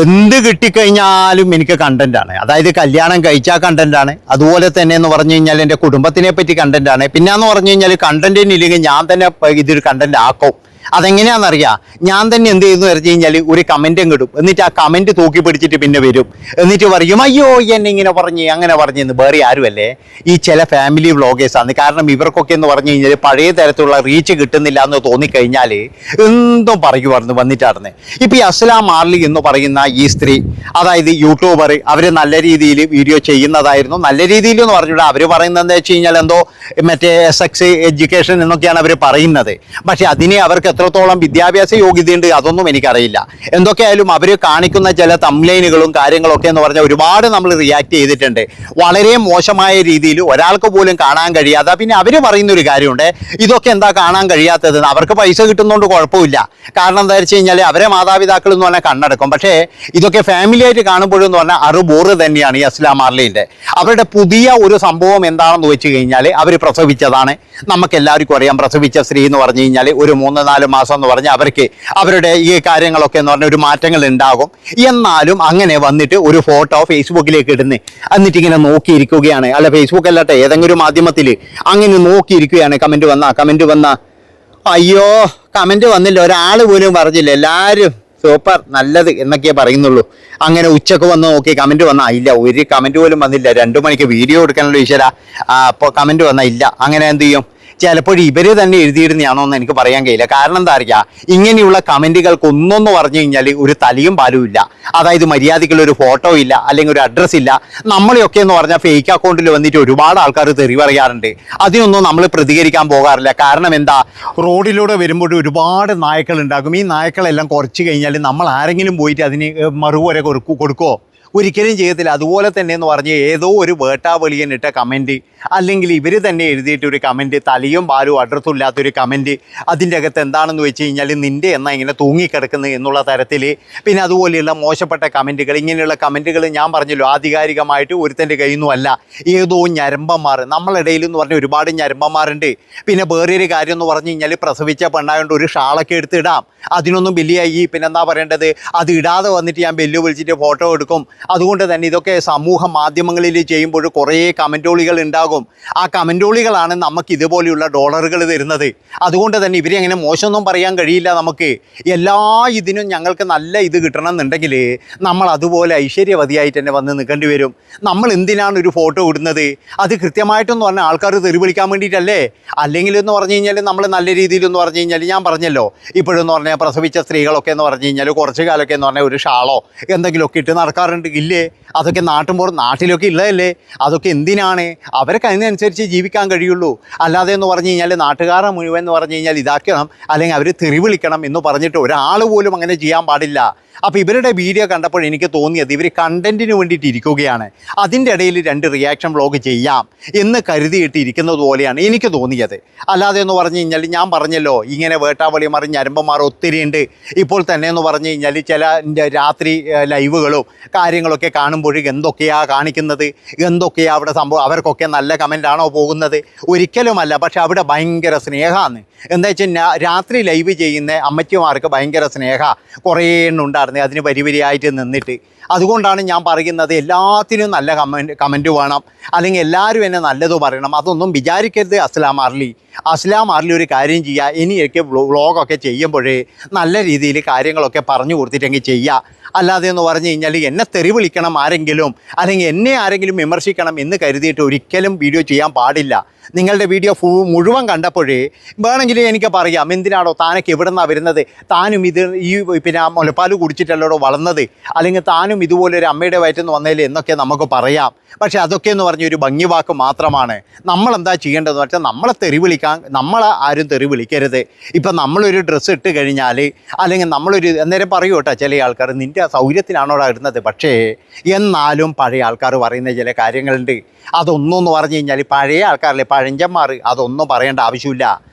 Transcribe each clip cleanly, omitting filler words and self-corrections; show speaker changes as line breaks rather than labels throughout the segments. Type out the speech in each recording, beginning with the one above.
എന്ത് കിട്ടിക്കഴിഞ്ഞാലും എനിക്ക് കണ്ടന്റാണ്. അതായത് കല്യാണം കഴിച്ചാൽ കണ്ടന്റാണ്, അതുപോലെ തന്നെ എന്ന് പറഞ്ഞു കഴിഞ്ഞാൽ എൻ്റെ കുടുംബത്തിനെ പറ്റി കണ്ടന്റാണ്. പിന്നെന്ന് പറഞ്ഞു കഴിഞ്ഞാൽ കണ്ടന്റിനില്ലെങ്കിൽ ഞാൻ തന്നെ ഇതൊരു കണ്ടന്റ് ആക്കും. അതെങ്ങനെയാണെന്നറിയാം, ഞാൻ തന്നെ എന്ത് ചെയ്യുന്നു പറഞ്ഞു കഴിഞ്ഞാൽ ഒരു കമൻറ്റും കിടും, എന്നിട്ട് ആ കമൻറ്റ് തൂക്കി പിടിച്ചിട്ട് പിന്നെ വരും, എന്നിട്ട് പറയും അയ്യോ എന്നെ ഇങ്ങനെ പറഞ്ഞ് അങ്ങനെ പറഞ്ഞെന്ന്. വേറെ ആരുമല്ലേ, ഈ ചില ഫാമിലി വ്ളോഗേഴ്സാണ്. കാരണം ഇവർക്കൊക്കെ എന്ന് പറഞ്ഞു കഴിഞ്ഞാൽ പഴയ തരത്തിലുള്ള റീച്ച് കിട്ടുന്നില്ല എന്ന് തോന്നിക്കഴിഞ്ഞാൽ എന്തും പറയുമായിരുന്നു വന്നിട്ടായിരുന്നു. ഇപ്പോൾ ഈ അസ്ലാം മാർലി എന്ന് പറയുന്ന ഈ സ്ത്രീ, അതായത് യൂട്യൂബർ, അവർ നല്ല രീതിയിൽ വീഡിയോ ചെയ്യുന്നതായിരുന്നു. നല്ല രീതിയിൽ എന്ന് പറഞ്ഞിട്ട് അവർ പറയുന്നത് എന്താ വെച്ച് കഴിഞ്ഞാൽ എന്തോ മറ്റേ സെക്സ് എഡ്യൂക്കേഷൻ എന്നൊക്കെയാണ് അവർ പറയുന്നത്. പക്ഷേ അതിനെ അവർക്ക് എത്രത്തോളം വിദ്യാഭ്യാസ യോഗ്യതയുണ്ട് അതൊന്നും എനിക്കറിയില്ല. എന്തൊക്കെയായാലും അവർ കാണിക്കുന്ന ചില തംബ്ലൈനുകളും കാര്യങ്ങളൊക്കെ എന്ന് പറഞ്ഞാൽ ഒരുപാട് നമ്മൾ റിയാക്ട് ചെയ്തിട്ടുണ്ട്. വളരെ മോശമായ രീതിയിൽ ഒരാൾക്ക് പോലും കാണാൻ കഴിയാതെ. പിന്നെ അവർ പറയുന്നൊരു കാര്യമുണ്ട്, ഇതൊക്കെ എന്താ കാണാൻ കഴിയാത്തത്, അവർക്ക് പൈസ കിട്ടുന്നതുകൊണ്ട് കുഴപ്പമില്ല. കാരണം എന്താ വെച്ച് കഴിഞ്ഞാൽ അവരെ മാതാപിതാക്കൾ എന്ന് പറഞ്ഞാൽ കണ്ണടക്കും. പക്ഷേ ഇതൊക്കെ ഫാമിലി ആയിട്ട് കാണുമ്പോഴെന്ന് പറഞ്ഞാൽ അറുബോറ് തന്നെയാണ് ഈ അസ്ലാം മാർലിൻ്റെ. അവരുടെ പുതിയ ഒരു സംഭവം എന്താണെന്ന് വെച്ച് കഴിഞ്ഞാൽ അവർ പ്രസവിച്ചതാണ്. നമുക്കെല്ലാവർക്കും അറിയാം, പ്രസവിച്ച സ്ത്രീ എന്ന് പറഞ്ഞു കഴിഞ്ഞാൽ ഒരു 3-4 മാസം എന്ന് പറഞ്ഞാൽ അവർക്ക് അവരുടെ ഈ കാര്യങ്ങളൊക്കെ എന്ന് പറഞ്ഞാൽ ഒരു മാറ്റങ്ങൾ ഉണ്ടാകും. എന്നാലും അങ്ങനെ വന്നിട്ട് ഒരു ഫോട്ടോ ഫേസ്ബുക്കിലേക്ക് ഇടുന്നു, എന്നിട്ട് ഇങ്ങനെ നോക്കിയിരിക്കുകയാണ്. അല്ല, ഫേസ്ബുക്ക് അല്ലാട്ടെ, ഏതെങ്കിലും മാധ്യമത്തിൽ അങ്ങനെ നോക്കിയിരിക്കുകയാണ്. കമൻറ്റ് വന്ന അയ്യോ കമൻറ്റ് വന്നില്ല, ഒരാൾ പോലും പറഞ്ഞില്ല, എല്ലാവരും സൂപ്പർ നല്ലത് എന്നൊക്കെ പറയുന്നുള്ളൂ. അങ്ങനെ ഉച്ചക്ക് വന്ന് നോക്കി കമൻറ്റ് വന്നാൽ ഇല്ല, ഒരു കമൻറ്റ് പോലും വന്നില്ല. 2 മണിക്ക് വീഡിയോ എടുക്കാനുള്ള ഈശ്വര, അപ്പോൾ കമൻറ്റ് വന്നാൽ ഇല്ല. അങ്ങനെ എന്ത് ചെയ്യും, ചിലപ്പോൾ ഇവർ തന്നെ എഴുതിയിരുന്നാണോ എന്ന് എനിക്ക് പറയാൻ കഴിയില്ല. കാരണം എന്താ അറിയാം, ഇങ്ങനെയുള്ള കമൻറ്റുകൾക്ക് ഒന്നെന്ന് പറഞ്ഞു കഴിഞ്ഞാൽ ഒരു തലയും പാലും ഇല്ല. അതായത് മര്യാദയ്ക്കുള്ളൊരു ഫോട്ടോ ഇല്ല, അല്ലെങ്കിൽ ഒരു അഡ്രസ്സ് ഇല്ല. നമ്മളെയൊക്കെ എന്ന് പറഞ്ഞാൽ ഫേക്ക് അക്കൗണ്ടിൽ വന്നിട്ട് ഒരുപാട് ആൾക്കാർ തെറി പറയാറുണ്ട്. അതിനൊന്നും നമ്മൾ പ്രതികരിക്കാൻ പോകാറില്ല. കാരണം എന്താ, റോഡിലൂടെ വരുമ്പോൾ ഒരുപാട് നായ്ക്കൾ ഉണ്ടാകും. ഈ നായ്ക്കളെല്ലാം കുറച്ച് കഴിഞ്ഞാൽ നമ്മൾ ആരെങ്കിലും പോയിട്ട് അതിന് മറുപടി കൊടുക്കുമോ? ഒരിക്കലും ചെയ്യത്തില്ല. അതുപോലെ തന്നെ എന്ന് പറഞ്ഞ് ഏതോ ഒരു വേട്ടാവളിയനിട്ട കമൻറ്റ്, അല്ലെങ്കിൽ ഇവർ തന്നെ എഴുതിയിട്ടൊരു കമൻറ്റ്, തലയും പാലും അഡ്രസ്സും ഇല്ലാത്തൊരു കമൻറ്റ്, അതിൻ്റെ അകത്ത് എന്താണെന്ന് വെച്ച് കഴിഞ്ഞാൽ നിൻ്റെ എന്നാ ഇങ്ങനെ തൂങ്ങിക്കിടക്കുന്നത് എന്നുള്ള തരത്തിൽ. പിന്നെ അതുപോലെയുള്ള മോശപ്പെട്ട കമൻറ്റുകൾ, ഇങ്ങനെയുള്ള കമൻറ്റുകൾ ഞാൻ പറഞ്ഞല്ലോ ആധികാരികമായിട്ട് ഒരുത്തൻ്റെ കയ്യിൽ നിന്നും അല്ല, ഏതോ ഞരമ്പന്മാർ നമ്മളിടയിൽ എന്ന് പറഞ്ഞാൽ ഒരുപാട് ഞരമ്പന്മാരുണ്ട്. പിന്നെ വേറൊരു കാര്യം എന്ന് പറഞ്ഞു കഴിഞ്ഞാൽ പ്രസവിച്ച പെണ്ണായതുകൊണ്ട് ഒരു ഷാളൊക്കെ എടുത്തിടാം, അതിനൊന്നും വലിയ പിന്നെന്താ പറയേണ്ടത്, അത് ഇടാതെ വന്നിട്ട് ഞാൻ ബെല്ല് വിളിച്ചിട്ട് ഫോട്ടോ എടുക്കും. അതുകൊണ്ട് തന്നെ ഇതൊക്കെ സമൂഹ മാധ്യമങ്ങളിൽ ചെയ്യുമ്പോൾ കുറേ കമൻറ്റോളികൾ ഉണ്ടാകും. ആ കമൻറ്റോളികളാണ് നമുക്ക് ഇതുപോലെയുള്ള ഡോളറുകൾ തരുന്നത്. അതുകൊണ്ട് തന്നെ ഇവരെ അങ്ങനെ മോശമൊന്നും പറയാൻ കഴിയില്ല. നമുക്ക് എല്ലാ ഇതിനും ഞങ്ങൾക്ക് നല്ല ഇത് കിട്ടണം എന്നുണ്ടെങ്കിൽ നമ്മൾ അതുപോലെ ഐശ്വര്യവതിയായിട്ട് തന്നെ വന്ന് നിൽക്കേണ്ടി വരും. നമ്മൾ എന്തിനാണ് ഒരു ഫോട്ടോ ഇടുന്നത്, അത് കൃത്യമായിട്ടെന്ന് പറഞ്ഞാൽ ആൾക്കാർ തെറി വിളിക്കാൻ വേണ്ടിയിട്ടല്ലേ? അല്ലെങ്കിൽ എന്ന് പറഞ്ഞു കഴിഞ്ഞാൽ നമ്മൾ നല്ല രീതിയിലെന്ന് പറഞ്ഞു കഴിഞ്ഞാൽ ഞാൻ പറഞ്ഞല്ലോ, ഇപ്പോഴെന്ന് പറഞ്ഞാൽ പ്രസവിച്ച സ്ത്രീകളൊക്കെ എന്ന് പറഞ്ഞു കഴിഞ്ഞാൽ കുറച്ച് കാലമൊക്കെ എന്ന് പറഞ്ഞാൽ ഒരു ഷാളോ എന്തെങ്കിലുമൊക്കെ ഇട്ട് നടക്കാറുണ്ട് ഇല്ലേ? അതൊക്കെ നാട്ടിലൊക്കെ ഉള്ളതല്ലേ? അതൊക്കെ എന്തിനാണ്? അവർക്ക് അതിനനുസരിച്ച് ജീവിക്കാൻ കഴിയുള്ളൂ. അല്ലാതെ എന്ന് പറഞ്ഞു കഴിഞ്ഞാൽ നാട്ടുകാരെ മുഴുവൻ എന്ന് പറഞ്ഞു കഴിഞ്ഞാൽ ഇതാക്കണം, അല്ലെങ്കിൽ അവർ തെറി വിളിക്കണം എന്ന് പറഞ്ഞിട്ട് ഒരാൾ പോലും അങ്ങനെ ചെയ്യാൻ പാടില്ല. അപ്പോൾ ഇവരുടെ വീഡിയോ കണ്ടപ്പോൾ എനിക്ക് തോന്നിയത് ഇവർ കണ്ടൻറ്റിന് വേണ്ടിയിട്ട് ഇരിക്കുകയാണ്. അതിൻ്റെ ഇടയിൽ 2 റിയാക്ഷൻ വ്ളോഗ് ചെയ്യാം എന്ന് കരുതിയിട്ട് ഇരിക്കുന്നത് പോലെയാണ് എനിക്ക് തോന്നിയത്. അല്ലാതെ എന്ന് പറഞ്ഞു കഴിഞ്ഞാൽ ഞാൻ പറഞ്ഞല്ലോ, ഇങ്ങനെ വേട്ടാവളിമാർ ഞരമ്പന്മാർ ഒത്തിരി ഉണ്ട്. ഇപ്പോൾ തന്നെ എന്ന് പറഞ്ഞു കഴിഞ്ഞാൽ ചില രാത്രി ലൈവുകളും കാര്യങ്ങളൊക്കെ കാണുമ്പോൾ എന്തൊക്കെയാണ് കാണിക്കുന്നത്, എന്തൊക്കെയാണ് അവിടെ സംഭവം. അവർക്കൊക്കെ നല്ല കമൻ്റാണോ പോകുന്നത്? ഒരിക്കലുമല്ല. പക്ഷെ അവിടെ ഭയങ്കര സ്നേഹമാണ്. എന്താ വെച്ചാൽ രാത്രി ലൈവ് ചെയ്യുന്ന അമ്മച്ചിമാർക്ക് ഭയങ്കര സ്നേഹ കുറേ എണ്ണുണ്ടായിരുന്നു അതിന് വരിവരിയായിട്ട് നിന്നിട്ട്. അതുകൊണ്ടാണ് ഞാൻ പറയുന്നത് എല്ലാത്തിനും നല്ല കമൻറ്റ് വേണം, അല്ലെങ്കിൽ എല്ലാവരും എന്നെ നല്ലത് പറയണം. അതൊന്നും വിചാരിക്കരുത് അസ്ലാം മാർലി ഒരു കാര്യം ചെയ്യുക, ഇനിയൊക്കെ വ്ളോഗൊക്കെ ചെയ്യുമ്പോഴേ നല്ല രീതിയിൽ കാര്യങ്ങളൊക്കെ പറഞ്ഞു കൊടുത്തിട്ടെങ്കിൽ ചെയ്യുക. അല്ലാതെ എന്ന് പറഞ്ഞു കഴിഞ്ഞാൽ എന്നെ തെറി വിളിക്കണം ആരെങ്കിലും, അല്ലെങ്കിൽ എന്നെ ആരെങ്കിലും വിമർശിക്കണം എന്ന് കരുതിയിട്ട് ഒരിക്കലും വീഡിയോ ചെയ്യാൻ പാടില്ല. നിങ്ങളുടെ വീഡിയോ മുഴുവൻ കണ്ടപ്പോഴേ വേണമെങ്കിൽ എനിക്ക് പറയാം, എന്തിനാണോ താനൊക്കെ എവിടെ നിന്നാണ് വരുന്നത്, താനും പിന്നെ മുലപ്പാൽ കുടിച്ചിട്ടല്ലോ വളർന്നത്, അല്ലെങ്കിൽ താനും ഇതുപോലൊരു അമ്മയുടെ വയറ്റിൽ വന്നതിൽ എന്നൊക്കെ നമുക്ക് പറയാം. പക്ഷേ അതൊക്കെ എന്ന് പറഞ്ഞൊരു ഭംഗി വാക്ക് മാത്രമാണ്. നമ്മളെന്താ ചെയ്യേണ്ടതെന്ന് വെച്ചാൽ നമ്മളെ തെറി വിളിക്കാൻ നമ്മളെ ആരും തെറി വിളിക്കരുത്. ഇപ്പം നമ്മളൊരു ഡ്രസ്സ് ഇട്ട് കഴിഞ്ഞാൽ, അല്ലെങ്കിൽ നമ്മളൊരു അന്നേരം പറയൂ കേട്ടോ ചില ആൾക്കാർ, നിൻ്റെ സൗകര്യത്തിനാണോ ഇടുന്നത്. പക്ഷേ എന്നാലും പഴയ ആൾക്കാർ പറയുന്ന ചില കാര്യങ്ങളുണ്ട്. അതൊന്നും എന്ന് പറഞ്ഞു കഴിഞ്ഞാൽ പഴയ ആൾക്കാരല്ലേ പഴഞ്ചന്മാർ, അതൊന്നും പറയേണ്ട ആവശ്യമില്ല.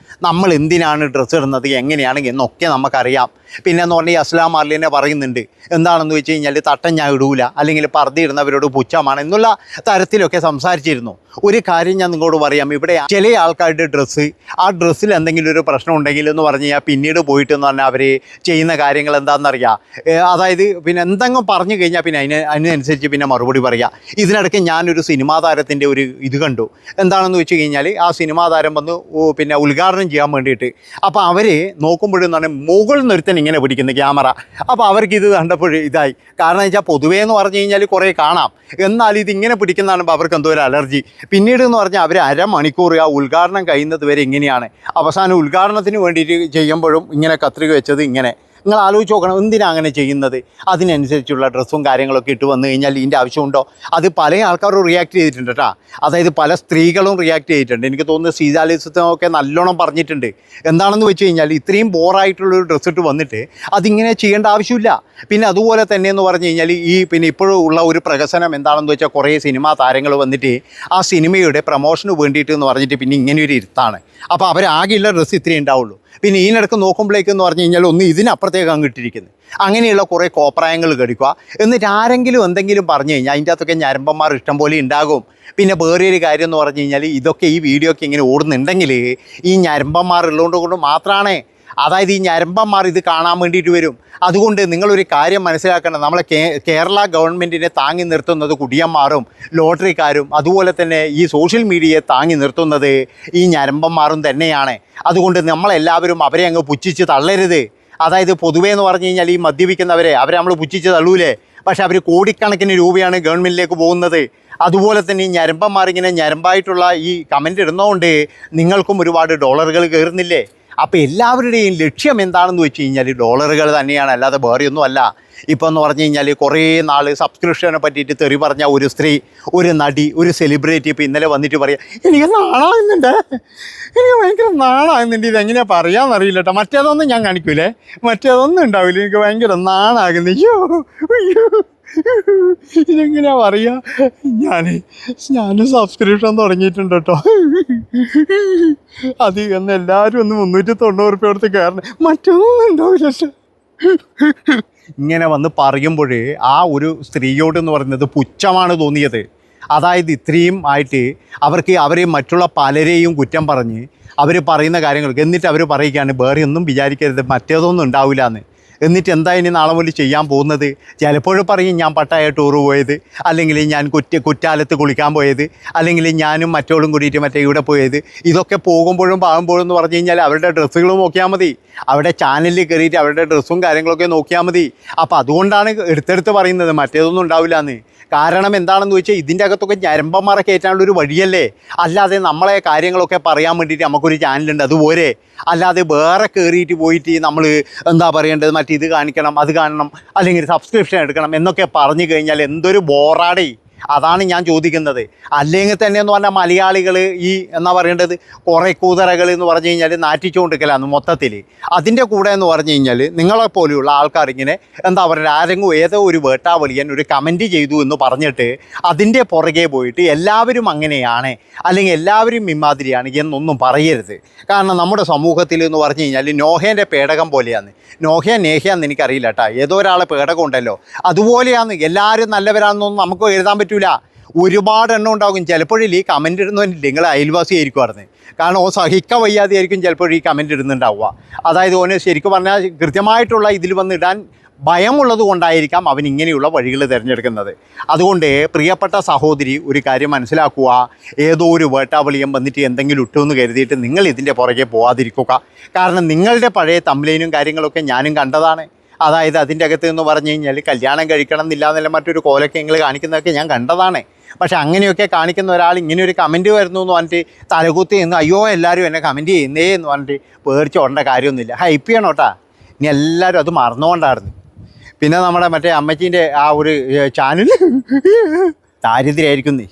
നമ്മൾ എന്തിനാണ് ഡ്രസ്സ് ഇടുന്നത് എങ്ങനെയാണ് എന്നൊക്കെ നമുക്കറിയാം. പിന്നെ എന്ന് പറഞ്ഞാൽ അസ്ലാം മാർലിനെ പറയുന്നുണ്ട് എന്താണെന്ന് വെച്ച് കഴിഞ്ഞാൽ തട്ടം ഞാൻ ഇടൂല, അല്ലെങ്കിൽ പർദ്ദ ഇടുന്നവരോട് പുച്ഛമാണ് എന്നുള്ള തരത്തിലൊക്കെ സംസാരിച്ചിരുന്നു. ഒരു കാര്യം ഞാൻ നിങ്ങളോട് പറയാം, ഇവിടെ ചില ആൾക്കാരുടെ ഡ്രസ്സ്, ആ ഡ്രസ്സിൽ എന്തെങ്കിലും ഒരു പ്രശ്നം ഉണ്ടെങ്കിൽ എന്ന് പറഞ്ഞു കഴിഞ്ഞാൽ പിന്നീട് പോയിട്ട് എന്ന് പറഞ്ഞാൽ അവർ ചെയ്യുന്ന കാര്യങ്ങൾ എന്താണെന്നറിയാം. അതായത് പിന്നെ എന്തെങ്കിലും പറഞ്ഞു കഴിഞ്ഞാൽ പിന്നെ അതിനനുസരിച്ച് പിന്നെ മറുപടി പറയുക. ഇതിനിടയ്ക്ക് ഞാനൊരു സിനിമാ താരത്തിൻ്റെ ഒരു ഇത് കണ്ടു. എന്താണെന്ന് വെച്ച് കഴിഞ്ഞാൽ ആ സിനിമാ താരം വന്ന് പിന്നെ ഉദ്ഘാടനം ചെയ്യാൻ വേണ്ടിയിട്ട്, അപ്പോൾ അവർ നോക്കുമ്പോഴെന്നാണ് മുകളിൽ നിന്നൊരുത്തൻ ഇങ്ങനെ പിടിക്കുന്ന ക്യാമറ. അപ്പോൾ അവർക്ക് ഇത് കണ്ടപ്പോൾ ഇതായി. കാരണം എന്ന് വെച്ചാൽ പൊതുവേ എന്ന് പറഞ്ഞു കഴിഞ്ഞാൽ കുറേ കാണാം, എന്നാൽ ഇതിങ്ങനെ പിടിക്കുന്നതാണ് അവർക്ക് എന്തോ ഒരു അലർജി. പിന്നീട് എന്ന് പറഞ്ഞാൽ അവർ അരമണിക്കൂർ ആ ഉദ്ഘാടനം കഴിയുന്നത് വരെ ഇങ്ങനെയാണ്. അവസാനം ഉദ്ഘാടനത്തിന് വേണ്ടിയിട്ട് ചെയ്യുമ്പോഴും ഇങ്ങനെ കത്രിക വെച്ചത് ഇങ്ങനെ. നിങ്ങൾ ആലോചിച്ച് നോക്കണം, എന്തിനാണ് അങ്ങനെ ചെയ്യുന്നത്? അതിനനുസരിച്ചുള്ള ഡ്രസ്സും കാര്യങ്ങളൊക്കെ ഇട്ട് വന്നു കഴിഞ്ഞാൽ ഇതിൻ്റെ ആവശ്യമുണ്ടോ? അത് പല ആൾക്കാരും റിയാക്ട് ചെയ്തിട്ടുണ്ട് കേട്ടോ. അതായത് പല സ്ത്രീകളും റിയാക്ട് ചെയ്തിട്ടുണ്ട്. എനിക്ക് തോന്നുന്നു സീതാലിസത്തൊക്കെ നല്ലോണം പറഞ്ഞിട്ടുണ്ട്. എന്താണെന്ന് വെച്ച് കഴിഞ്ഞാൽ ഇത്രയും ബോറായിട്ടുള്ളൊരു ഡ്രസ്സ് ഇട്ട് വന്നിട്ട് അതിങ്ങനെ ചെയ്യേണ്ട ആവശ്യമില്ല. പിന്നെ അതുപോലെ തന്നെ എന്ന് പറഞ്ഞു കഴിഞ്ഞാൽ പിന്നെ ഇപ്പോഴും ഉള്ള ഒരു പ്രഹസനം എന്താണെന്ന് വെച്ചാൽ കുറേ സിനിമാ താരങ്ങൾ വന്നിട്ട് ആ സിനിമയുടെ പ്രൊമോഷന് വേണ്ടിയിട്ട് എന്ന് പറഞ്ഞിട്ട് പിന്നെ ഇങ്ങനെ ഒരു ഇരുത്താണ്. അപ്പോൾ അവരാകെയുള്ള ഡ്രസ്സ് ഇത്രയേ ഉണ്ടാവുള്ളൂ. പിന്നെ ഇതിനിടക്ക് നോക്കുമ്പോഴേക്കെന്ന് പറഞ്ഞു കഴിഞ്ഞാൽ ഒന്ന് ഇതിനപ്പുറത്തേക്ക് അങ്ങ് ഇട്ടിരിക്കുന്നത്. അങ്ങനെയുള്ള കുറേ കോപ്രായങ്ങൾ കടിക്കുക. എന്നിട്ട് ആരെങ്കിലും എന്തെങ്കിലും പറഞ്ഞു കഴിഞ്ഞാൽ അതിൻ്റെ അകത്തൊക്കെ ഞരമ്പന്മാർ ഇഷ്ടം പോലെ ഉണ്ടാകും. പിന്നെ വേറൊരു കാര്യം എന്ന് പറഞ്ഞു കഴിഞ്ഞാൽ ഇതൊക്കെ ഈ വീഡിയോ ഒക്കെ ഇങ്ങനെ ഓടുന്നുണ്ടെങ്കിൽ ഈ ഞരമ്പന്മാർ ഉള്ളതുകൊണ്ട് മാത്രമാണ്. അതായത് ഈ ഞരമ്പന്മാർ ഇത് കാണാൻ വേണ്ടിയിട്ട് വരും. അതുകൊണ്ട് നിങ്ങളൊരു കാര്യം മനസ്സിലാക്കണം, നമ്മളെ കേരള ഗവൺമെൻറ്റിനെ താങ്ങി നിർത്തുന്നത് കുടിയന്മാരും ലോട്ടറിക്കാരും അതുപോലെ തന്നെ ഈ സോഷ്യൽ മീഡിയയെ താങ്ങി നിർത്തുന്നത് ഈ ഞരമ്പന്മാരും തന്നെയാണ്. അതുകൊണ്ട് നമ്മളെല്ലാവരും അവരെ അങ്ങ് പുച്ഛിച്ച് തള്ളരുത്. അതായത് പൊതുവേ എന്ന് പറഞ്ഞു കഴിഞ്ഞാൽ ഈ മദ്യപിക്കുന്നവരെ നമ്മൾ പുച്ഛിച്ച് തള്ളൂലേ, പക്ഷെ അവർ കോടിക്കണക്കിന് രൂപയാണ് ഗവൺമെൻറ്റിലേക്ക് പോകുന്നത്. അതുപോലെ തന്നെ ഈ ഞരമ്പന്മാരിങ്ങനെ ഞരമ്പായിട്ടുള്ള ഈ കമൻ്റ് ഇടുന്നതുകൊണ്ട് നിങ്ങൾക്കും ഒരുപാട് ഡോളറുകൾ കയറുന്നില്ലേ? അപ്പോൾ എല്ലാവരുടെയും ലക്ഷ്യം എന്താണെന്ന് വെച്ച് കഴിഞ്ഞാൽ ഡോളറുകൾ തന്നെയാണ്, അല്ലാതെ വേറെയൊന്നും അല്ല. ഇപ്പോൾ എന്ന് പറഞ്ഞു കഴിഞ്ഞാൽ കുറേ നാൾ സബ്സ്ക്രിപ്ഷനെ പറ്റിയിട്ട് തെറി പറഞ്ഞ ഒരു സ്ത്രീ, ഒരു നടി, ഒരു സെലിബ്രിറ്റി ഇപ്പോൾ ഇന്നലെ വന്നിട്ട് പറയാം എനിക്ക് നാണാകുന്നുണ്ട്, എനിക്ക് ഭയങ്കര നാണാകുന്നുണ്ട്. ഇതെങ്ങനെയാണ് പറയാമെന്നറിയില്ല കേട്ടോ. മറ്റേതൊന്നും ഞാൻ കാണിക്കൂലേ, മറ്റേതൊന്നും ഉണ്ടാവില്ല, എനിക്ക് ഭയങ്കര നാണാകുന്നു. അയ്യോ അയ്യോ ഇതെങ്ങനെയാ പറയുക. ഞാനും സബ്സ്ക്രിപ്ഷൻ തുടങ്ങിയിട്ടുണ്ട് കേട്ടോ. അത് എന്ന് എല്ലാവരും ഒന്ന് 390 രൂപ കൊടുത്ത് കയറണം, മറ്റൊന്നും ഉണ്ടാവില്ല. ഇങ്ങനെ വന്ന് പറയുമ്പോൾ ആ ഒരു സ്ത്രീയോട് എന്ന് പറയുന്നത് പുച്ഛമാണ് തോന്നിയത്. അതായത് ഇത്രയും ആയിട്ട് അവർ മറ്റുള്ള പലരെയും കുറ്റം പറഞ്ഞ് അവർ പറയുന്ന കാര്യങ്ങൾക്ക് എന്നിട്ട് അവർ പറയുകയാണ് വേറെ ഒന്നും വിചാരിക്കരുത്, മറ്റേതൊന്നും ഉണ്ടാവില്ല എന്ന്. എന്നിട്ട് എന്താ ഇനി നാളെ മുതൽ ചെയ്യാൻ പോകുന്നത്? ചിലപ്പോഴും പറയും ഞാൻ പട്ടായ ടൂറ് പോയത്, അല്ലെങ്കിൽ ഞാൻ കുറ്റാലത്ത് കുളിക്കാൻ പോയത്, അല്ലെങ്കിൽ ഞാനും മറ്റോളും കൂടിയിട്ട് മറ്റേ ഇവിടെ പോയത്. ഇതൊക്കെ പോകുമ്പോഴും എന്ന് പറഞ്ഞു കഴിഞ്ഞാൽ അവരുടെ ഡ്രസ്സുകൾ നോക്കിയാൽ മതി, അവിടെ ചാനലിൽ കയറിയിട്ട് അവരുടെ ഡ്രസ്സും കാര്യങ്ങളൊക്കെ നോക്കിയാൽ മതി. അപ്പോൾ അതുകൊണ്ടാണ് എടുത്തെടുത്ത് പറയുന്നത് മറ്റേതൊന്നും ഉണ്ടാവില്ല എന്ന്. കാരണം എന്താണെന്ന് വെച്ചാൽ ഇതിൻ്റെ അകത്തൊക്കെ ഞരമ്പന്മാരെ കയറ്റാനുള്ളൊരു വഴിയല്ലേ, അല്ലാതെ നമ്മളെ കാര്യങ്ങളൊക്കെ പറയാൻ വേണ്ടിയിട്ട് നമുക്കൊരു ചാനലുണ്ട് അതുപോലെ. അല്ലാതെ വേറെ കയറിയിട്ട് പോയിട്ട് നമ്മൾ എന്താ പറയേണ്ടത്, മറ്റേത് കാണിക്കണം, അത് കാണണം, അല്ലെങ്കിൽ സബ്സ്ക്രിപ്ഷൻ എടുക്കണം എന്നൊക്കെ പറഞ്ഞു കഴിഞ്ഞാൽ എന്തൊരു ബോറാടേ. അതാണ് ഞാൻ ചോദിക്കുന്നത്. അല്ലെങ്കിൽ തന്നെ എന്ന് പറഞ്ഞാൽ മലയാളികൾ ഈ എന്നാ പറയേണ്ടത് കുറേ കൂതറകൾ എന്ന് പറഞ്ഞു കഴിഞ്ഞാൽ നാറ്റിച്ചുകൊണ്ടിരിക്കലാണ് മൊത്തത്തിൽ. അതിൻ്റെ കൂടെ എന്ന് പറഞ്ഞു കഴിഞ്ഞാൽ നിങ്ങളെപ്പോലെയുള്ള ആൾക്കാർ ഇങ്ങനെ എന്താ പറയുക, ആരെങ്കിലും ഏതോ ഒരു വേട്ടാവളിയൻ ഒരു കമൻറ്റ് ചെയ്തു എന്ന് പറഞ്ഞിട്ട് അതിൻ്റെ പുറകെ പോയിട്ട് എല്ലാവരും അങ്ങനെയാണ് അല്ലെങ്കിൽ എല്ലാവരും ഇമാതിരിയാണ് എന്നൊന്നും പറയരുത്. കാരണം നമ്മുടെ സമൂഹത്തിൽ എന്ന് പറഞ്ഞു കഴിഞ്ഞാൽ നോഹേൻ്റെ പേടകം പോലെയാണ്. നേഹയാന്ന് എനിക്കറിയില്ല കേട്ടോ, ഏതോ ഒരാളെ പേടകം ഉണ്ടല്ലോ, അതുപോലെയാണ്. എല്ലാവരും നല്ലവരാണെന്നൊന്നും നമുക്ക് എഴുതാൻ പറ്റില്ല. ഒരുപാട് എണ്ണം ഉണ്ടാകും. ചിലപ്പോഴും ഈ കമൻ്റ് ഇടുന്നവരില്ല നിങ്ങൾ അയൽവാസി ആയിരിക്കും പറഞ്ഞത്. കാരണം ഓ സഹിക്കാൻ വയ്യാതെയായിരിക്കും ചിലപ്പോൾ ഈ കമൻ്റ് ഇടുന്നുണ്ടാവുക. അതായത് ഓന് ശരിക്കും പറഞ്ഞാൽ കൃത്യമായിട്ടുള്ള ഇതിൽ വന്നിടാൻ ഭയമുള്ളത് കൊണ്ടായിരിക്കാം അവൻ ഇങ്ങനെയുള്ള വഴികൾ തിരഞ്ഞെടുക്കുന്നത്. അതുകൊണ്ട് പ്രിയപ്പെട്ട സഹോദരി ഒരു കാര്യം മനസ്സിലാക്കുക, ഏതോ ഒരു വേട്ടാവളിയം വന്നിട്ട് എന്തെങ്കിലും ഇട്ടുമെന്ന് കരുതിയിട്ട് നിങ്ങൾ ഇതിൻ്റെ പുറകെ പോകാതിരിക്കുക. കാരണം നിങ്ങളുടെ പഴയ തംബ്ലൈനും കാര്യങ്ങളൊക്കെ ഞാനും കണ്ടതാണ്. അതായത് അതിൻ്റെ അകത്ത് എന്ന് പറഞ്ഞു കഴിഞ്ഞാൽ കല്യാണം കഴിക്കണം എന്നില്ല എന്നല്ല മറ്റൊരു കോലൊക്കെ നിങ്ങൾ കാണിക്കുന്നതൊക്കെ ഞാൻ കണ്ടതാണ്. പക്ഷെ അങ്ങനെയൊക്കെ കാണിക്കുന്ന ഒരാൾ ഇങ്ങനെ ഒരു കമൻറ്റ് വരുന്നു എന്ന് പറഞ്ഞിട്ട് തലകുത്തി എന്ന് അയ്യോ എല്ലാവരും എന്നെ കമൻറ്റ് ചെയ്യുന്നേ എന്ന് പറഞ്ഞിട്ട് പേടിച്ച് ഓടേണ്ട കാര്യമൊന്നുമില്ല. ഹൈപ്പ് ചെയ്യണം കേട്ടോ. ഇനി എല്ലാവരും അത് മറന്നുകൊണ്ടായിരുന്നു. പിന്നെ നമ്മുടെ മറ്റേ അമ്മച്ചീൻ്റെ ആ ഒരു ചാനൽ ദാരിദ്ര്യമായിരിക്കും നീ